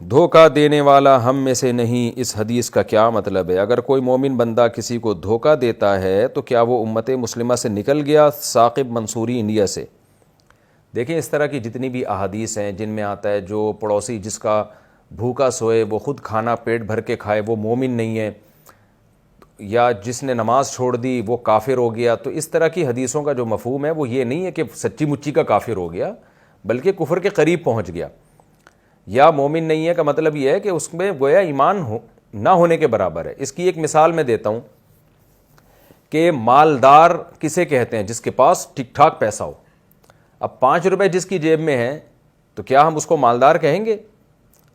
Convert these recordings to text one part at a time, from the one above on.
دھوکہ دینے والا ہم میں سے نہیں، اس حدیث کا کیا مطلب ہے؟ اگر کوئی مومن بندہ کسی کو دھوکہ دیتا ہے تو کیا وہ امت مسلمہ سے نکل گیا؟ ثاقب منصوری، انڈیا سے۔ دیکھیں اس طرح کی جتنی بھی احادیث ہیں جن میں آتا ہے جو پڑوسی جس کا بھوکا سوئے وہ خود کھانا پیٹ بھر کے کھائے وہ مومن نہیں ہے، یا جس نے نماز چھوڑ دی وہ کافر ہو گیا، تو اس طرح کی حدیثوں کا جو مفہوم ہے وہ یہ نہیں ہے کہ سچی مچی کا کافر ہو گیا، بلکہ کفر کے قریب پہنچ گیا۔ یا مومن نہیں ہے کا مطلب یہ ہے کہ اس میں گویا ایمان نہ ہونے کے برابر ہے۔ اس کی ایک مثال میں دیتا ہوں کہ مالدار کسے کہتے ہیں؟ جس کے پاس ٹھیک ٹھاک پیسہ ہو۔ اب 5 روپے جس کی جیب میں ہیں تو کیا ہم اس کو مالدار کہیں گے؟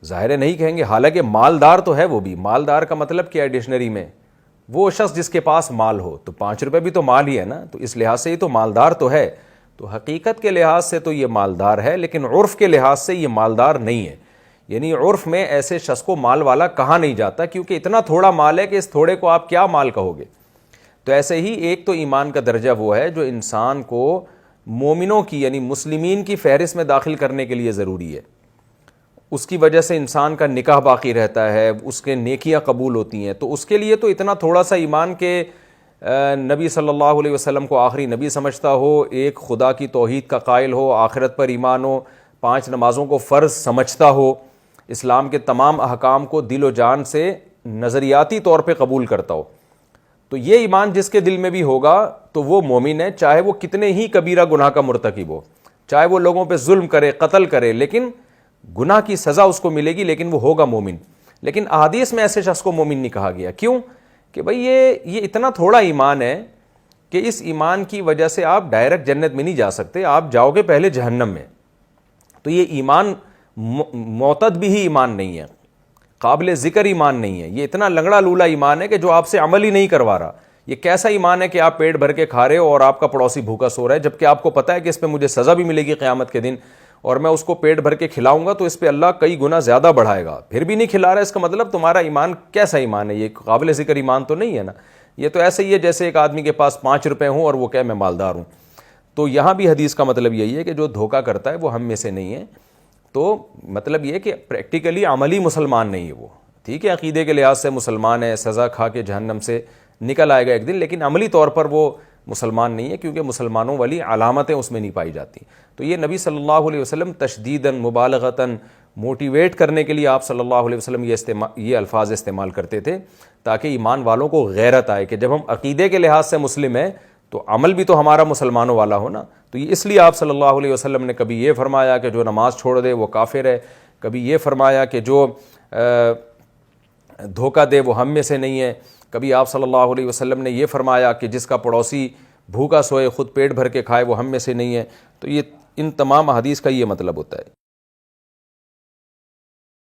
ظاہر ہے نہیں کہیں گے، حالانکہ مالدار تو ہے وہ بھی۔ مالدار کا مطلب کیا ہے ڈکشنری میں؟ وہ شخص جس کے پاس مال ہو، تو 5 روپے بھی تو مال ہی ہے نا، تو اس لحاظ سے یہ تو مالدار تو ہے۔ تو حقیقت کے لحاظ سے تو یہ مالدار ہے، لیکن عرف کے لحاظ سے یہ مالدار نہیں ہے۔ یعنی عرف میں ایسے شخص کو مال والا کہا نہیں جاتا، کیونکہ اتنا تھوڑا مال ہے کہ اس تھوڑے کو آپ کیا مال کہو گے۔ تو ایسے ہی ایک تو ایمان کا درجہ وہ ہے جو انسان کو مومنوں کی یعنی مسلمین کی فہرست میں داخل کرنے کے لیے ضروری ہے، اس کی وجہ سے انسان کا نکاح باقی رہتا ہے، اس کے نیکیاں قبول ہوتی ہیں۔ تو اس کے لیے تو اتنا تھوڑا سا ایمان کہ نبی صلی اللہ علیہ وسلم کو آخری نبی سمجھتا ہو، ایک خدا کی توحید کا قائل ہو، آخرت پر ایمان ہو، 5 نمازوں کو فرض سمجھتا ہو، اسلام کے تمام احکام کو دل و جان سے نظریاتی طور پہ قبول کرتا ہو، تو یہ ایمان جس کے دل میں بھی ہوگا تو وہ مومن ہے، چاہے وہ کتنے ہی کبیرہ گناہ کا مرتکب ہو، چاہے وہ لوگوں پہ ظلم کرے، قتل کرے، لیکن گناہ کی سزا اس کو ملے گی، لیکن وہ ہوگا مومن۔ لیکن احادیث میں ایسے شخص کو مومن نہیں کہا گیا، کیوں؟ کہ بھئی یہ اتنا تھوڑا ایمان ہے کہ اس ایمان کی وجہ سے آپ ڈائریکٹ جنت میں نہیں جا سکتے، آپ جاؤ گے پہلے جہنم میں۔ تو یہ ایمان معتد بھی ہی ایمان نہیں ہے، قابل ذکر ایمان نہیں ہے، یہ اتنا لنگڑا لولا ایمان ہے کہ جو آپ سے عمل ہی نہیں کروا رہا۔ یہ کیسا ایمان ہے کہ آپ پیٹ بھر کے کھا رہے ہو اور آپ کا پڑوسی بھوکا سو رہا ہے، جبکہ آپ کو پتہ ہے کہ اس پہ مجھے سزا بھی ملے گی قیامت کے دن، اور میں اس کو پیٹ بھر کے کھلاؤں گا تو اس پہ اللہ کئی گنا زیادہ بڑھائے گا، پھر بھی نہیں کھلا رہا، اس کا مطلب تمہارا ایمان کیسا ایمان ہے؟ یہ قابل ذکر ایمان تو نہیں ہے نا۔ یہ تو ایسے ہی ہے جیسے ایک آدمی کے پاس 5 روپے ہوں اور وہ کہے میں مالدار ہوں۔ تو یہاں بھی حدیث کا مطلب یہی ہے کہ جو دھوکہ کرتا ہے وہ ہم میں سے نہیں ہے۔ تو مطلب یہ کہ پریکٹیکلی عملی مسلمان نہیں ہے وہ، ٹھیک ہے عقیدے کے لحاظ سے مسلمان ہے، سزا کھا کے جہنم سے نکل آئے گا ایک دن، لیکن عملی طور پر وہ مسلمان نہیں ہے، کیونکہ مسلمانوں والی علامتیں اس میں نہیں پائی جاتی۔ تو یہ نبی صلی اللہ علیہ وسلم تشدیداً مبالغتاً موٹیویٹ کرنے کے لیے آپ صلی اللہ علیہ وسلم یہ الفاظ استعمال کرتے تھے تاکہ ایمان والوں کو غیرت آئے کہ جب ہم عقیدے کے لحاظ سے مسلم ہیں تو عمل بھی تو ہمارا مسلمانوں والا ہو نا۔ تو یہ اس لیے آپ صلی اللہ علیہ وسلم نے کبھی یہ فرمایا کہ جو نماز چھوڑ دے وہ کافر ہے، کبھی یہ فرمایا کہ جو دھوکہ دے وہ ہم میں سے نہیں ہے، کبھی آپ صلی اللہ علیہ وسلم نے یہ فرمایا کہ جس کا پڑوسی بھوکا سوئے خود پیٹ بھر کے کھائے وہ ہم میں سے نہیں ہے۔ تو یہ ان تمام احادیث کا یہ مطلب ہوتا ہے۔